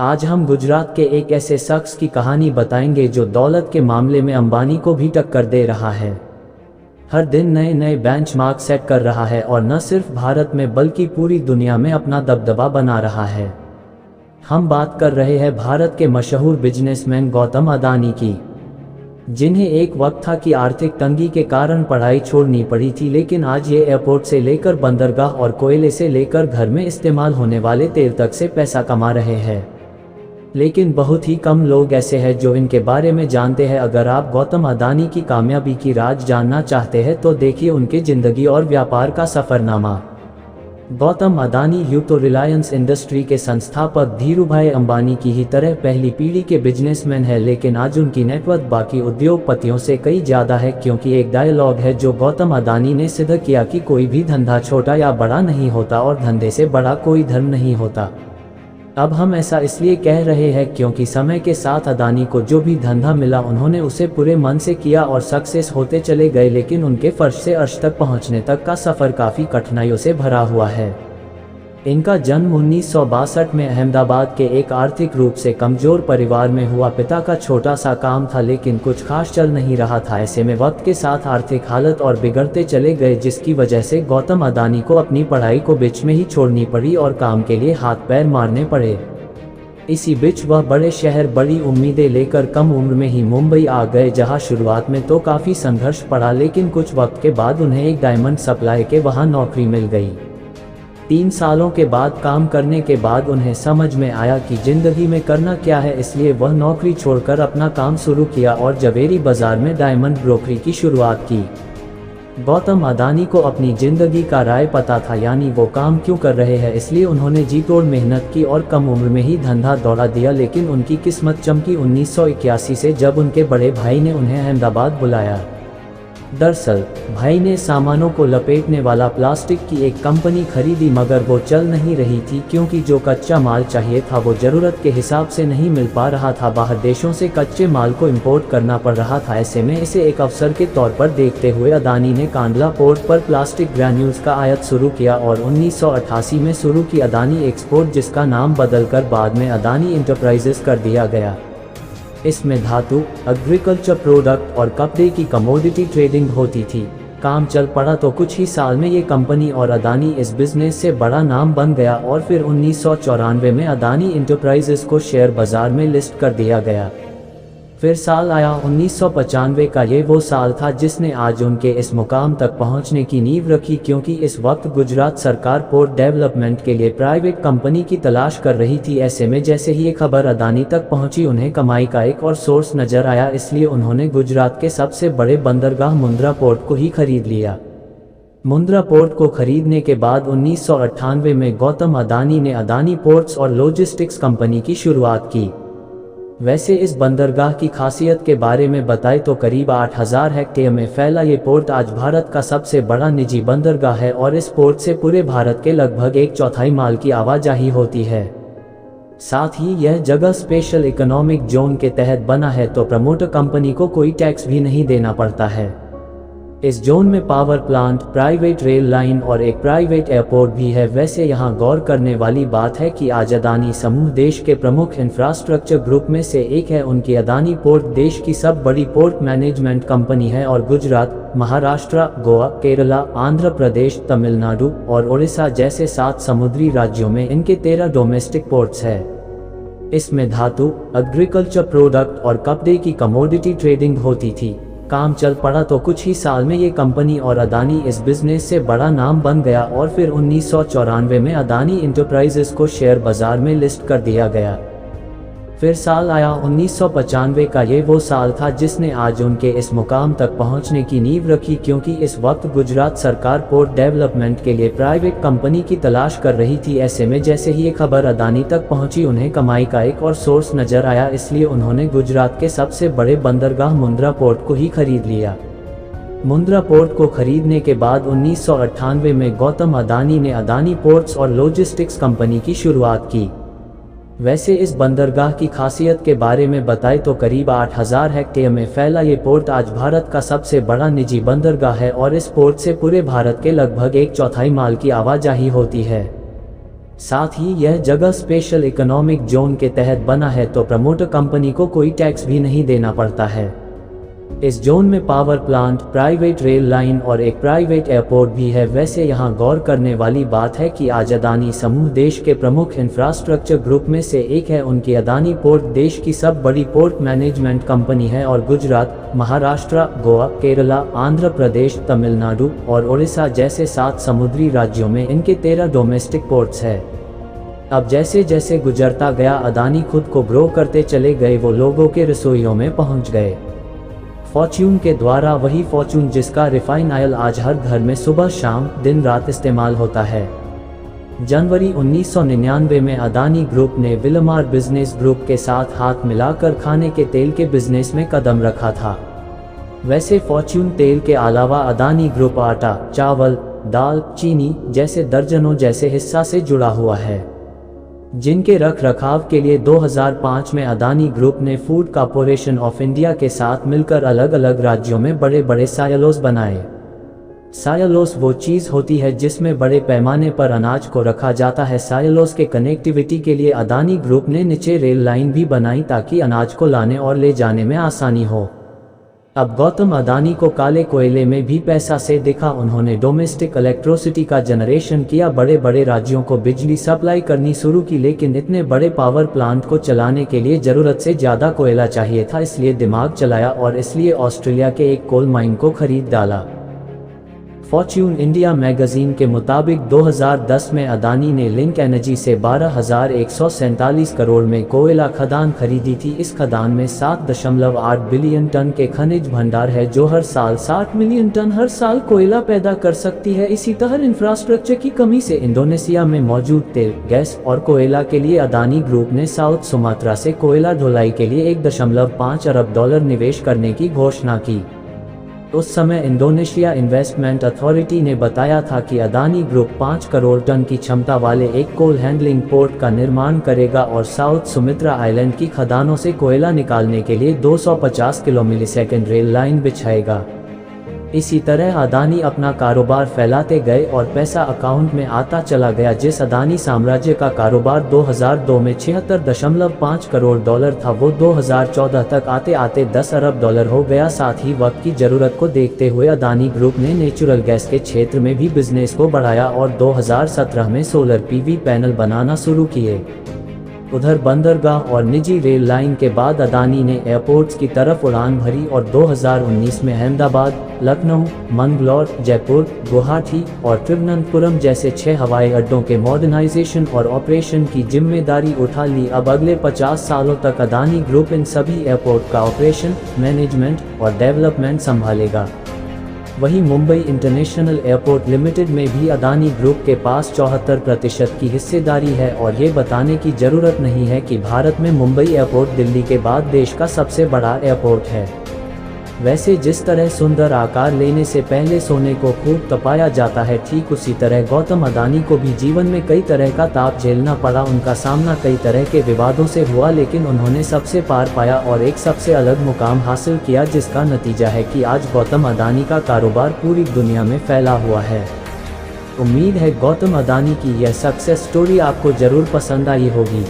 आज हम गुजरात के एक ऐसे शख्स की कहानी बताएंगे जो दौलत के मामले में अंबानी को भी टक्कर दे रहा है। हर दिन नए नए बेंचमार्क सेट कर रहा है और न सिर्फ भारत में बल्कि पूरी दुनिया में अपना दबदबा बना रहा है। हम बात कर रहे हैं भारत के मशहूर बिजनेसमैन गौतम अदानी की, जिन्हें एक वक्त था कि आर्थिक तंगी के कारण पढ़ाई छोड़नी पड़ी थी, लेकिन आज ये एयरपोर्ट से लेकर बंदरगाह और कोयले से लेकर घर में इस्तेमाल होने वाले तेल तक से पैसा कमा रहे हैं। लेकिन बहुत ही कम लोग ऐसे हैं जो इनके बारे में जानते हैं। अगर आप गौतम अदानी की कामयाबी की राज जानना चाहते हैं तो देखिए उनके जिंदगी और व्यापार का सफरनामा। गौतम अदानी यूं तो रिलायंस इंडस्ट्री के संस्थापक धीरूभाई अंबानी की ही तरह पहली पीढ़ी के बिजनेसमैन है, लेकिन आज उनकी नेटवर्थ बाकी उद्योगपतियों से कई ज़्यादा है, क्योंकि एक डायलॉग है जो गौतम अदानी ने सिद्ध किया कि कोई भी धंधा छोटा या बड़ा नहीं होता और धंधे से बड़ा कोई धर्म नहीं होता। अब हम ऐसा इसलिए कह रहे हैं क्योंकि समय के साथ अदानी को जो भी धंधा मिला उन्होंने उसे पूरे मन से किया और सक्सेस होते चले गए, लेकिन उनके फर्श से अर्श तक पहुंचने तक का सफ़र काफ़ी कठिनाइयों से भरा हुआ है। इनका जन्म 1962 में अहमदाबाद के एक आर्थिक रूप से कमज़ोर परिवार में हुआ। पिता का छोटा सा काम था लेकिन कुछ खास चल नहीं रहा था। ऐसे में वक्त के साथ आर्थिक हालत और बिगड़ते चले गए, जिसकी वजह से गौतम अदानी को अपनी पढ़ाई को बीच में ही छोड़नी पड़ी और काम के लिए हाथ पैर मारने पड़े। इसी बीच वह बड़े शहर बड़ी उम्मीदें लेकर कम उम्र में ही मुंबई आ गए, जहां शुरुआत में तो काफ़ी संघर्ष पड़ा, लेकिन कुछ वक्त के बाद उन्हें एक डायमंड सप्लाई के वहां नौकरी मिल गई। 3 सालों के बाद काम करने के बाद उन्हें समझ में आया कि जिंदगी में करना क्या है, इसलिए वह नौकरी छोड़कर अपना काम शुरू किया और जवेरी बाजार में डायमंड ब्रोकरी की शुरुआत की। गौतम अदानी को अपनी जिंदगी का राय पता था, यानी वो काम क्यों कर रहे हैं, इसलिए उन्होंने जी तोड़ मेहनत की और कम उम्र में ही धंधा दौड़ा दिया। लेकिन उनकी किस्मत चमकी 1981 से, जब उनके बड़े भाई ने उन्हें अहमदाबाद बुलाया। दरअसल भाई ने सामानों को लपेटने वाला प्लास्टिक की एक कंपनी खरीदी, मगर वो चल नहीं रही थी क्योंकि जो कच्चा माल चाहिए था वो ज़रूरत के हिसाब से नहीं मिल पा रहा था। बाहर देशों से कच्चे माल को इंपोर्ट करना पड़ रहा था। ऐसे में इसे एक अवसर के तौर पर देखते हुए अदानी ने कांडला पोर्ट पर प्लास्टिक ग्रैन्यूल्स का आयात शुरू किया और 1988 में शुरू की अदानी एक्सपोर्ट, जिसका नाम बदलकर बाद में अदानी इंटरप्राइजेस कर दिया गया। इसमें धातु, एग्रीकल्चर प्रोडक्ट और कपड़े की कमोडिटी ट्रेडिंग होती थी। काम चल पड़ा तो कुछ ही साल में ये कंपनी और अदानी इस बिजनेस से बड़ा नाम बन गया और फिर 1994 में अदानी इंटरप्राइजेस को शेयर बाजार में लिस्ट कर दिया गया। फिर साल आया 1995 का। ये वो साल था जिसने आज उनके इस मुकाम तक पहुंचने की नींव रखी, क्योंकि इस वक्त गुजरात सरकार पोर्ट डेवलपमेंट के लिए प्राइवेट कंपनी की तलाश कर रही थी। ऐसे में जैसे ही ये खबर अदानी तक पहुंची, उन्हें कमाई का एक और सोर्स नजर आया, इसलिए उन्होंने गुजरात के सबसे बड़े बंदरगाह मुंद्रा पोर्ट को ही खरीद लिया। मुंद्रा पोर्ट को खरीदने के बाद 1998 में गौतम अदानी ने अदानी पोर्ट्स और लॉजिस्टिक्स कंपनी की शुरुआत की। वैसे इस बंदरगाह की खासियत के बारे में बताएं तो करीब 8000 हेक्टेयर में फैला ये पोर्ट आज भारत का सबसे बड़ा निजी बंदरगाह है और इस पोर्ट से पूरे भारत के लगभग 1/4 माल की आवाजाही होती है। साथ ही यह जगह स्पेशल इकोनॉमिक जोन के तहत बना है, तो प्रमोटर कंपनी को कोई टैक्स भी नहीं देना पड़ता है। इस जोन में power plant, private rail line और एक प्राइवेट एयरपोर्ट भी है। वैसे यहाँ गौर करने वाली बात है कि आज अदानी समूह देश के प्रमुख इंफ्रास्ट्रक्चर ग्रुप में से एक है। उनकी अदानी पोर्ट देश की सब बड़ी पोर्ट मैनेजमेंट कंपनी है और गुजरात, महाराष्ट्र, गोवा, केरला, आंध्र प्रदेश, तमिलनाडु और उड़ीसा जैसे 7 समुद्री राज्यों में इनके 13 डोमेस्टिक पोर्ट्स है। इसमें धातु, एग्रीकल्चर प्रोडक्ट और कपड़े की कमोडिटी ट्रेडिंग होती थी। काम चल पड़ा तो कुछ ही साल में ये कंपनी और अदानी इस बिजनेस से बड़ा नाम बन गया और फिर 1994 में अदानी इंटरप्राइजेस को शेयर बाजार में लिस्ट कर दिया गया। फिर साल आया 1995 का। ये वो साल था जिसने आज उनके इस मुकाम तक पहुंचने की नींव रखी, क्योंकि इस वक्त गुजरात सरकार पोर्ट डेवलपमेंट के लिए प्राइवेट कंपनी की तलाश कर रही थी। ऐसे में जैसे ही ये खबर अदानी तक पहुंची, उन्हें कमाई का एक और सोर्स नजर आया, इसलिए उन्होंने गुजरात के सबसे बड़े बंदरगाह मुंद्रा पोर्ट को ही खरीद लिया। मुंद्रा पोर्ट को खरीदने के बाद 1998 में गौतम अदानी ने अदानी पोर्ट्स और लॉजिस्टिक्स कंपनी की शुरुआत की। वैसे इस बंदरगाह की खासियत के बारे में बताएं तो करीब 8000 हेक्टेयर में फैला ये पोर्ट आज भारत का सबसे बड़ा निजी बंदरगाह है और इस पोर्ट से पूरे भारत के लगभग 1/4 माल की आवाजाही होती है। साथ ही यह जगह स्पेशल इकोनॉमिक जोन के तहत बना है तो प्रमोटर कंपनी को कोई टैक्स भी नहीं देना पड़ता है। इस जोन में power plant, private rail line और एक प्राइवेट एयरपोर्ट भी है। वैसे यहाँ गौर करने वाली बात है कि आज अदानी समूह देश के प्रमुख इंफ्रास्ट्रक्चर ग्रुप में से एक है। उनकी अदानी पोर्ट देश की सब बड़ी पोर्ट मैनेजमेंट कंपनी है और गुजरात, महाराष्ट्र, गोवा, केरला, आंध्र प्रदेश, तमिलनाडु और ओडिशा जैसे 7 समुद्री राज्यों में इनके 13 डोमेस्टिक पोर्ट्स है। अब जैसे जैसे गुजरता गया अदानी खुद को ग्रो करते चले गए, वो लोगों के रसोइयों में पहुँच गए। फॉर्च्यून के द्वारा, वही फॉर्च्यून जिसका रिफाइन ऑयल आज हर घर में सुबह शाम दिन रात इस्तेमाल होता है। जनवरी 1999 में अदानी ग्रुप ने विलमार बिजनेस ग्रुप के साथ हाथ मिलाकर खाने के तेल के बिजनेस में कदम रखा था। वैसे फॉर्च्यून तेल के अलावा अदानी ग्रुप आटा, चावल, दाल, चीनी जैसे दर्जनों जैसे हिस्सा से जुड़ा हुआ है, जिनके रख रखाव के लिए 2005 में अदानी ग्रुप ने फूड कॉर्पोरेशन ऑफ इंडिया के साथ मिलकर अलग अलग राज्यों में बड़े बड़े सायलोस बनाए। सायलोस वो चीज़ होती है जिसमें बड़े पैमाने पर अनाज को रखा जाता है। सायलोस के कनेक्टिविटी के लिए अदानी ग्रुप ने नीचे रेल लाइन भी बनाई ताकि अनाज को लाने और ले जाने में आसानी हो। अब गौतम अदानी को काले कोयले में भी पैसा से दिखा। उन्होंने डोमेस्टिक इलेक्ट्रिसिटी का जनरेशन किया, बड़े बड़े राज्यों को बिजली सप्लाई करनी शुरू की, लेकिन इतने बड़े पावर प्लांट को चलाने के लिए ज़रूरत से ज़्यादा कोयला चाहिए था। इसलिए दिमाग चलाया और इसलिए ऑस्ट्रेलिया के एक कोल माइन को खरीद डाला। फॉर्च्यून इंडिया मैगजीन के मुताबिक 2010 में अदानी ने लिंक एनर्जी से 12,147 करोड़ में कोयला खदान खरीदी थी। इस खदान में 7.8 बिलियन टन के खनिज भंडार है जो हर साल 60 मिलियन टन हर साल कोयला पैदा कर सकती है। इसी तरह इंफ्रास्ट्रक्चर की कमी से इंडोनेशिया में मौजूद तेल, गैस और कोयला के लिए अदानी ग्रुप ने साउथ सुमात्रा से कोयला ढुलाई के लिए $1.5 अरब निवेश करने की घोषणा की। उस समय इंडोनेशिया इन्वेस्टमेंट अथॉरिटी ने बताया था कि अदानी ग्रुप 5 करोड़ टन की क्षमता वाले एक कोल हैंडलिंग पोर्ट का निर्माण करेगा और साउथ सुमित्रा आइलैंड की खदानों से कोयला निकालने के लिए 250 किलोमीटर रेल लाइन बिछाएगा। इसी तरह अदानी अपना कारोबार फैलाते गए और पैसा अकाउंट में आता चला गया। जिस अदानी साम्राज्य का कारोबार 2002 में $76.5 करोड़ था, वो 2014 तक आते आते $10 अरब हो गया। साथ ही वक्त की जरूरत को देखते हुए अदानी ग्रुप ने नेचुरल गैस के क्षेत्र में भी बिजनेस को बढ़ाया और 2017 में सोलर पीवी पैनल बनाना शुरू किए। उधर बंदरगाह और निजी रेल लाइन के बाद अदानी ने एयरपोर्ट्स की तरफ उड़ान भरी और 2019 में अहमदाबाद, लखनऊ, मंगलौर, जयपुर, गुवाहाटी और त्रिवेंद्रपुरम जैसे 6 हवाई अड्डों के मॉडर्नाइजेशन और ऑपरेशन की जिम्मेदारी उठा ली। अब अगले 50 सालों तक अदानी ग्रुप इन सभी एयरपोर्ट का ऑपरेशन, मैनेजमेंट और डेवलपमेंट संभालेगा। वहीं मुंबई इंटरनेशनल एयरपोर्ट लिमिटेड में भी अदानी ग्रुप के पास 74% की हिस्सेदारी है और ये बताने की ज़रूरत नहीं है कि भारत में मुंबई एयरपोर्ट दिल्ली के बाद देश का सबसे बड़ा एयरपोर्ट है। वैसे जिस तरह सुंदर आकार लेने से पहले सोने को खूब तपाया जाता है, ठीक उसी तरह गौतम अदानी को भी जीवन में कई तरह का ताप झेलना पड़ा। उनका सामना कई तरह के विवादों से हुआ, लेकिन उन्होंने सबसे पार पाया और एक सबसे अलग मुकाम हासिल किया, जिसका नतीजा है कि आज गौतम अदानी का कारोबार पूरी दुनिया में फैला हुआ है। उम्मीद है गौतम अदानी की यह सक्सेस स्टोरी आपको ज़रूर पसंद आई होगी।